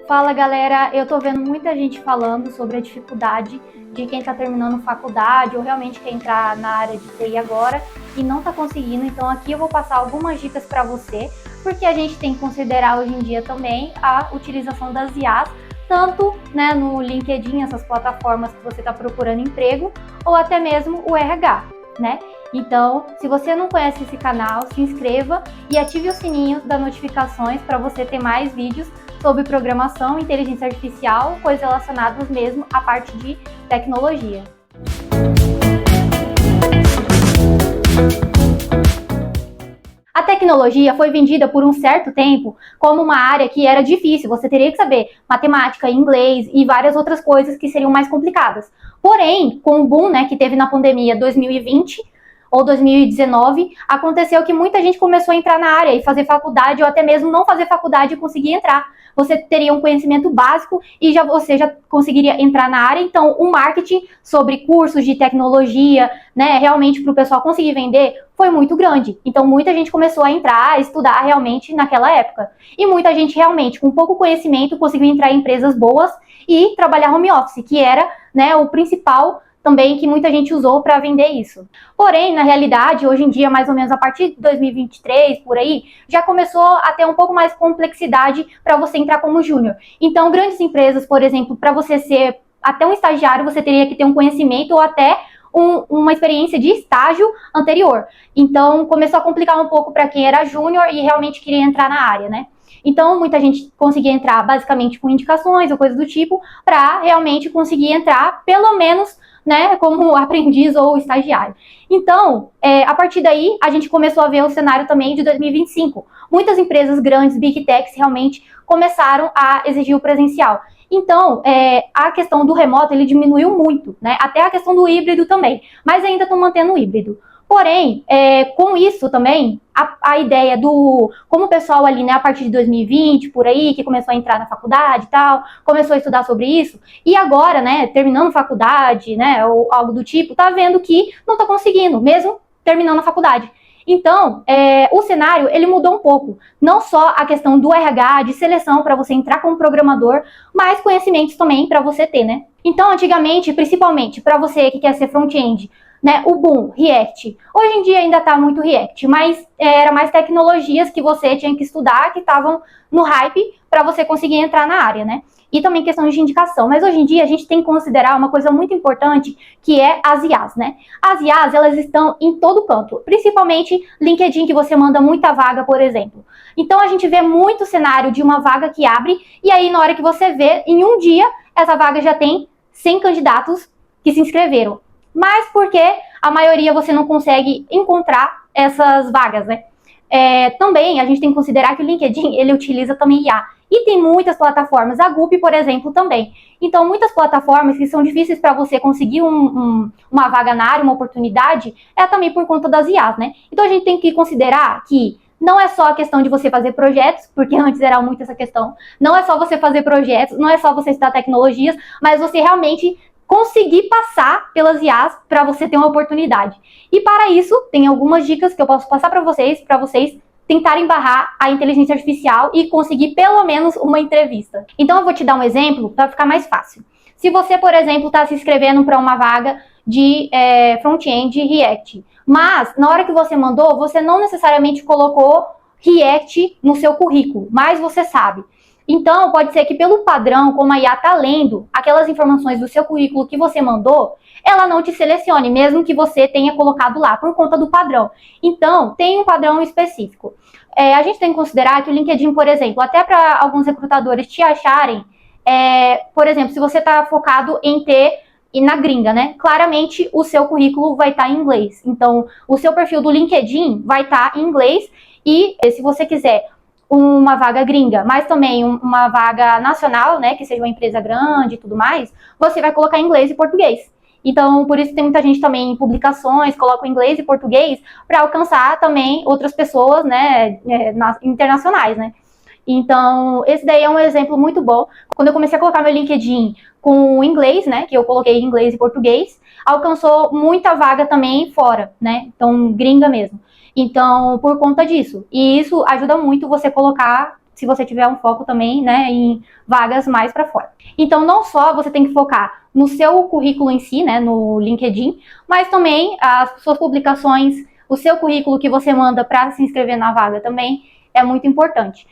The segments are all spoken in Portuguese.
Fala galera, eu tô vendo muita gente falando sobre a dificuldade de quem tá terminando faculdade ou realmente quer entrar na área de TI agora e não tá conseguindo. Então aqui eu vou passar algumas dicas para você, porque a gente tem que considerar hoje em dia também a utilização das IAs, tanto no LinkedIn, essas plataformas que você está procurando emprego, ou até mesmo o RH, né? Então, se você não conhece esse canal, se inscreva e ative o sininho das notificações para você ter mais vídeos sobre programação, inteligência artificial, coisas relacionadas mesmo à parte de tecnologia. A tecnologia foi vendida por um certo tempo como uma área que era difícil, você teria que saber matemática, inglês e várias outras coisas que seriam mais complicadas. Porém, com o boom que teve na pandemia 2020 ou 2019, aconteceu que muita gente começou a entrar na área e fazer faculdade ou até mesmo não fazer faculdade e conseguir entrar. Você teria um conhecimento básico e você já conseguiria entrar na área. Então, o marketing sobre cursos de tecnologia, realmente para o pessoal conseguir vender, foi muito grande. Então, muita gente começou a entrar, a estudar realmente naquela época. E muita gente realmente, com pouco conhecimento, conseguiu entrar em empresas boas e trabalhar home office, que era o principal também que muita gente usou para vender isso. Porém, na realidade, hoje em dia, mais ou menos a partir de 2023, por aí, já começou a ter um pouco mais complexidade para você entrar como júnior. Então, grandes empresas, por exemplo, para você ser até um estagiário, você teria que ter um conhecimento ou até uma experiência de estágio anterior. Então, começou a complicar um pouco para quem era júnior e realmente queria entrar na área, né? Então, muita gente conseguia entrar basicamente com indicações ou coisa do tipo, para realmente conseguir entrar, pelo menos, como aprendiz ou estagiário. Então, a partir daí, a gente começou a ver o cenário também de 2025. Muitas empresas grandes, Big Techs, realmente começaram a exigir o presencial. Então, a questão do remoto, ele diminuiu muito, até a questão do híbrido também, mas ainda estão mantendo o híbrido. Porém, com isso também, a ideia do... Como o pessoal ali, a partir de 2020, por aí, que começou a entrar na faculdade e tal, começou a estudar sobre isso, e agora, terminando faculdade, ou algo do tipo, tá vendo que não tá conseguindo, mesmo terminando a faculdade. Então, o cenário, ele mudou um pouco. Não só a questão do RH, de seleção para você entrar como programador, mas conhecimentos também para você ter, Então, antigamente, principalmente para você que quer ser front-end, o boom, React. Hoje em dia ainda tá muito React, mas era mais tecnologias que você tinha que estudar, que estavam no hype para você conseguir entrar na área, E também questão de indicação. Mas hoje em dia a gente tem que considerar uma coisa muito importante, que é as IAs, As IAs, elas estão em todo canto, principalmente LinkedIn, que você manda muita vaga, por exemplo. Então a gente vê muito cenário de uma vaga que abre, e aí na hora que você vê, em um dia, essa vaga já tem 100 candidatos que se inscreveram. Mas porque a maioria você não consegue encontrar essas vagas, Também a gente tem que considerar que o LinkedIn, ele utiliza também IA. E tem muitas plataformas, a Gupy, por exemplo, também. Então, muitas plataformas que são difíceis para você conseguir uma vaga na área, uma oportunidade, é também por conta das IAs, Então, a gente tem que considerar que não é só a questão de você fazer projetos, porque antes era muito essa questão, não é só você fazer projetos, não é só você estudar tecnologias, mas você realmente conseguir passar pelas IAs para você ter uma oportunidade. E para isso, tem algumas dicas que eu posso passar para vocês tentarem barrar a inteligência artificial e conseguir pelo menos uma entrevista. Então eu vou te dar um exemplo para ficar mais fácil. Se você, por exemplo, está se inscrevendo para uma vaga de front-end React, mas na hora que você mandou, você não necessariamente colocou React no seu currículo, mas você sabe. Então, pode ser que pelo padrão, como a IA está lendo aquelas informações do seu currículo que você mandou, ela não te selecione, mesmo que você tenha colocado lá, por conta do padrão. Então, tem um padrão específico. A gente tem que considerar que o LinkedIn, por exemplo, até para alguns recrutadores te acharem, por exemplo, se você está focado em ter na gringa, claramente o seu currículo vai estar em inglês. Então, o seu perfil do LinkedIn vai estar em inglês e se você quiser uma vaga gringa, mas também uma vaga nacional, que seja uma empresa grande e tudo mais, você vai colocar inglês e português. Então, por isso tem muita gente também em publicações, coloca inglês e português para alcançar também outras pessoas, internacionais, Então, esse daí é um exemplo muito bom. Quando eu comecei a colocar meu LinkedIn com inglês, que eu coloquei inglês e português, alcançou muita vaga também fora, Então, gringa mesmo. Então, por conta disso. E isso ajuda muito você colocar se você tiver um foco também, né, em vagas mais para fora. Então, não só você tem que focar no seu currículo em si, né, no LinkedIn, mas também as suas publicações, o seu currículo que você manda para se inscrever na vaga também é muito importante.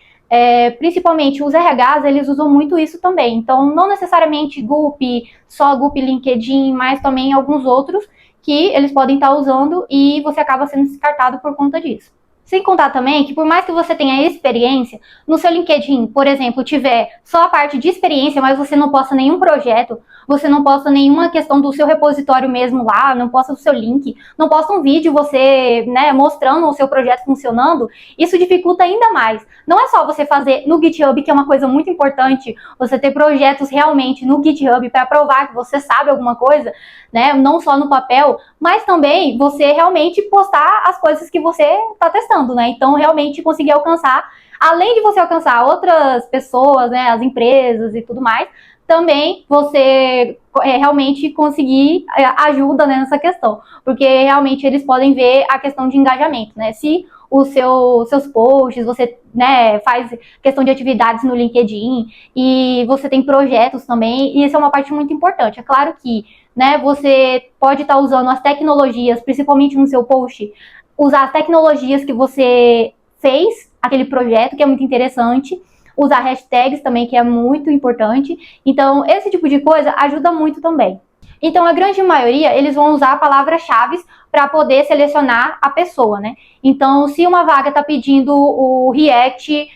Principalmente os RHs, eles usam muito isso também. Então, não necessariamente GUP, só GUP LinkedIn, mas também alguns outros que eles podem estar usando e você acaba sendo descartado por conta disso. Sem contar também que por mais que você tenha experiência, no seu LinkedIn, por exemplo, tiver só a parte de experiência, mas você não posta nenhum projeto, você não posta nenhuma questão do seu repositório mesmo lá, não posta o seu link, não posta um vídeo você, né, mostrando o seu projeto funcionando, isso dificulta ainda mais. Não é só você fazer no GitHub, que é uma coisa muito importante, você ter projetos realmente no GitHub para provar que você sabe alguma coisa, né, não só no papel, mas também você realmente postar as coisas que você está testando, né? Então, realmente conseguir alcançar, além de você alcançar outras pessoas, né, as empresas e tudo mais, também você realmente conseguir ajuda, né, nessa questão, porque realmente eles podem ver a questão de engajamento, né? Se os seus posts, você, né, faz questão de atividades no LinkedIn e você tem projetos também, e isso é uma parte muito importante. É claro que, né, você pode estar usando as tecnologias, principalmente no seu post, usar as tecnologias que você fez, aquele projeto, que é muito interessante, usar hashtags também, que é muito importante. Então, esse tipo de coisa ajuda muito também. Então, a grande maioria, eles vão usar palavras-chave para poder selecionar a pessoa, né? Então, se uma vaga está pedindo o React,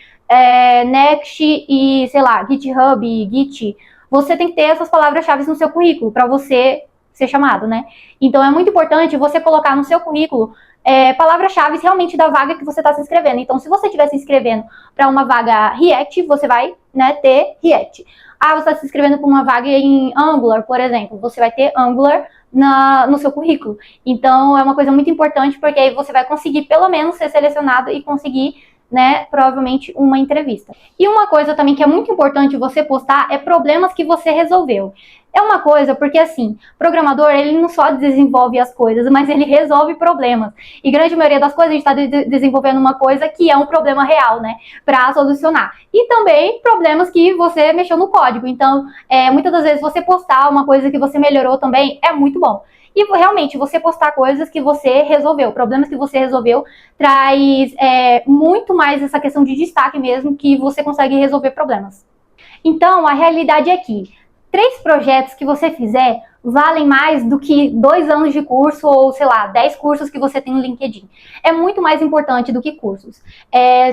Next e, sei lá, GitHub, Git, você tem que ter essas palavras-chave no seu currículo para você ser chamado, né? Então, é muito importante você colocar no seu currículo palavras-chave realmente da vaga que você está se inscrevendo. Então, se você estiver se inscrevendo para uma vaga React, você vai, né, ter React. Ah, você está se inscrevendo para uma vaga em Angular, por exemplo, você vai ter Angular no seu currículo. Então, é uma coisa muito importante, porque aí você vai conseguir, pelo menos, ser selecionado e conseguir, né, provavelmente uma entrevista. E uma coisa também que é muito importante você postar é problemas que você resolveu. É uma coisa, porque assim, programador, ele não só desenvolve as coisas, mas ele resolve problemas. E grande maioria das coisas, a gente está desenvolvendo uma coisa que é um problema real, né, para solucionar. E também problemas que você mexeu no código. Então, muitas das vezes você postar uma coisa que você melhorou também é muito bom. E realmente, você postar coisas que você resolveu, problemas que você resolveu, traz muito mais essa questão de destaque mesmo, que você consegue resolver problemas. Então, a realidade é que 3 projetos que você fizer valem mais do que 2 anos de curso ou, sei lá, 10 cursos que você tem no LinkedIn. É muito mais importante do que cursos.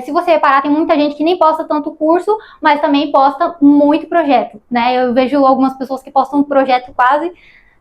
Se você reparar, tem muita gente que nem posta tanto curso, mas também posta muito projeto, né? Eu vejo algumas pessoas que postam um projeto quase,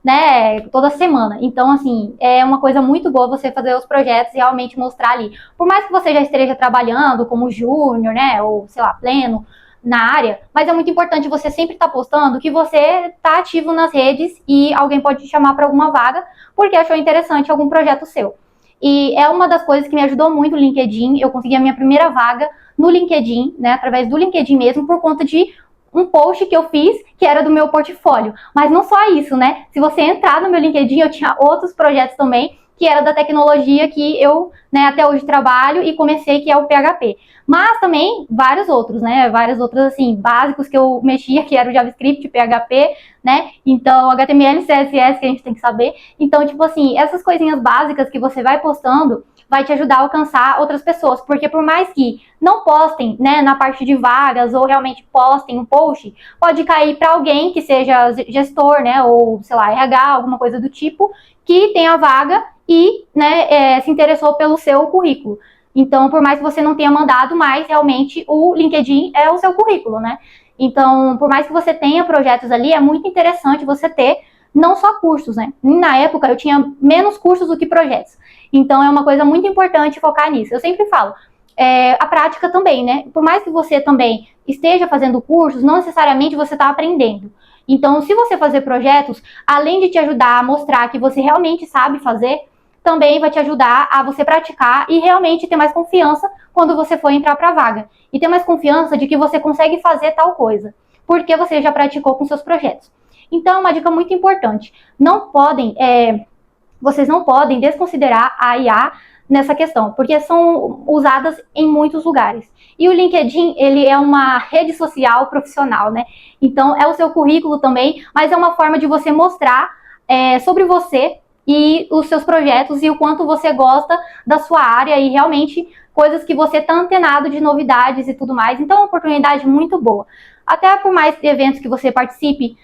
né, toda semana. Então, assim, é uma coisa muito boa você fazer os projetos e realmente mostrar ali. Por mais que você já esteja trabalhando como júnior, né, ou, sei lá, pleno, na área, mas é muito importante você sempre estar postando que você está ativo nas redes e alguém pode te chamar para alguma vaga porque achou interessante algum projeto seu. E é uma das coisas que me ajudou muito o LinkedIn. Eu consegui a minha primeira vaga no LinkedIn, né, através do LinkedIn mesmo, por conta de um post que eu fiz que era do meu portfólio. Mas não só isso, né? Se você entrar no meu LinkedIn, eu tinha outros projetos também que era da tecnologia que eu, né, até hoje trabalho e comecei, que é o PHP. Mas também vários outros, né, vários outros, assim, básicos que eu mexia, que era o JavaScript, PHP, né, então HTML, CSS, que a gente tem que saber. Então, tipo assim, essas coisinhas básicas que você vai postando, vai te ajudar a alcançar outras pessoas, porque por mais que não postem, né, na parte de vagas ou realmente postem um post, pode cair para alguém que seja gestor, né, ou, sei lá, RH, alguma coisa do tipo, que tem a vaga e, né, se interessou pelo seu currículo. Então, por mais que você não tenha mandado, mas realmente o LinkedIn é o seu currículo, né? Então, por mais que você tenha projetos ali, é muito interessante você ter não só cursos, né? Na época, eu tinha menos cursos do que projetos. Então, é uma coisa muito importante focar nisso. Eu sempre falo, a prática também, né? Por mais que você também esteja fazendo cursos, não necessariamente você está aprendendo. Então, se você fazer projetos, além de te ajudar a mostrar que você realmente sabe fazer, também vai te ajudar a você praticar e realmente ter mais confiança quando você for entrar para a vaga. E ter mais confiança de que você consegue fazer tal coisa, porque você já praticou com seus projetos. Então, uma dica muito importante. Vocês não podem desconsiderar a IA nessa questão, porque são usadas em muitos lugares. E o LinkedIn, ele é uma rede social profissional, né? Então, é o seu currículo também, mas é uma forma de você mostrar sobre você e os seus projetos e o quanto você gosta da sua área e realmente coisas que você está antenado de novidades e tudo mais. Então, é uma oportunidade muito boa. Até por mais eventos que você participe,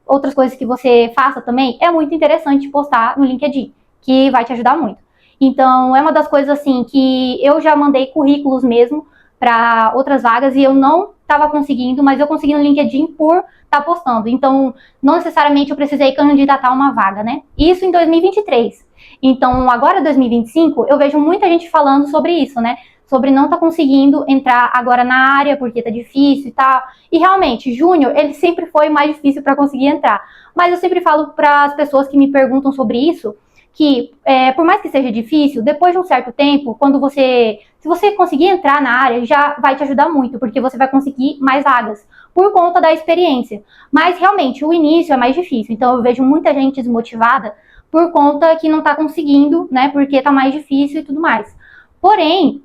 outras coisas que você faça também, é muito interessante postar no LinkedIn, que vai te ajudar muito. Então, é uma das coisas assim que eu já mandei currículos mesmo para outras vagas e eu não estava conseguindo, mas eu consegui no LinkedIn por estar postando. Então, não necessariamente eu precisei candidatar uma vaga, né? Isso em 2023. Então, agora 2025, eu vejo muita gente falando sobre isso, né? Sobre não estar conseguindo entrar agora na área porque tá difícil e tal. E realmente, júnior, ele sempre foi mais difícil para conseguir entrar. Mas eu sempre falo para as pessoas que me perguntam sobre isso, que por mais que seja difícil, depois de um certo tempo, se você conseguir entrar na área, já vai te ajudar muito, porque você vai conseguir mais vagas, por conta da experiência. Mas realmente, o início é mais difícil, então eu vejo muita gente desmotivada por conta que não está conseguindo, né, porque está mais difícil e tudo mais. Porém,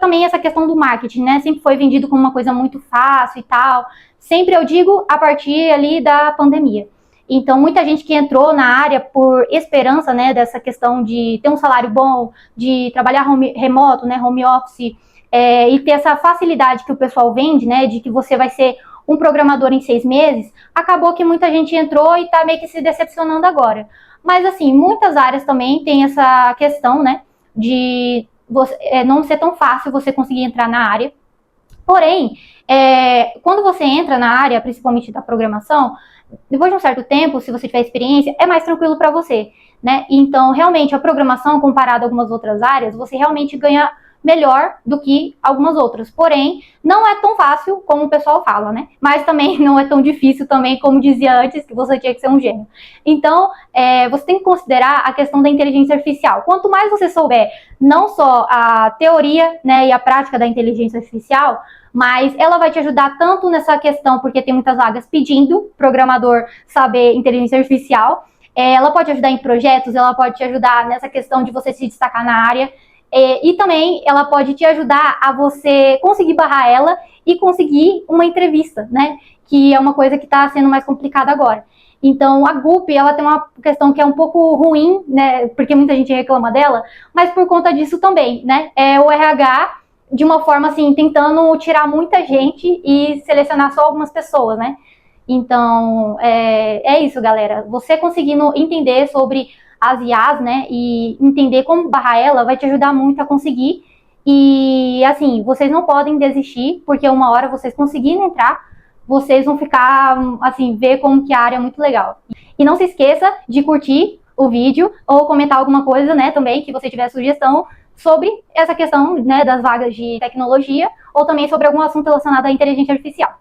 também essa questão do marketing, né, sempre foi vendido como uma coisa muito fácil e tal, sempre eu digo a partir ali da pandemia. Então, muita gente que entrou na área por esperança, né, dessa questão de ter um salário bom, de trabalhar remoto, né, home office, e ter essa facilidade que o pessoal vende, né, de que você vai ser um programador em 6 meses, acabou que muita gente entrou e está meio que se decepcionando agora. Mas, assim, muitas áreas também têm essa questão, né, de não ser tão fácil você conseguir entrar na área. Porém, quando você entra na área, principalmente da programação, depois de um certo tempo, se você tiver experiência, é mais tranquilo para você, né? Então, realmente, a programação, comparada a algumas outras áreas, você realmente ganha melhor do que algumas outras. Porém, não é tão fácil como o pessoal fala, né? Mas também não é tão difícil também, como dizia antes, que você tinha que ser um gênio. Então, você tem que considerar a questão da inteligência artificial. Quanto mais você souber, não só a teoria, né, e a prática da inteligência artificial, mas ela vai te ajudar tanto nessa questão, porque tem muitas vagas pedindo programador saber inteligência artificial. Ela pode ajudar em projetos, ela pode te ajudar nessa questão de você se destacar na área. E também ela pode te ajudar a você conseguir barrar ela e conseguir uma entrevista, né? Que é uma coisa que está sendo mais complicada agora. Então, a GUP, ela tem uma questão que é um pouco ruim, né? Porque muita gente reclama dela, mas por conta disso também, né? O RH, de uma forma assim, tentando tirar muita gente e selecionar só algumas pessoas, né? Então, é isso, galera. Você conseguindo entender sobre as IAs, né, e entender como barrar ela, vai te ajudar muito a conseguir. E, assim, vocês não podem desistir, porque uma hora vocês conseguindo entrar, vocês vão ficar, assim, ver como que a área é muito legal. E não se esqueça de curtir o vídeo ou comentar alguma coisa, né, também, que você tiver sugestão sobre essa questão, né, das vagas de tecnologia ou também sobre algum assunto relacionado à inteligência artificial.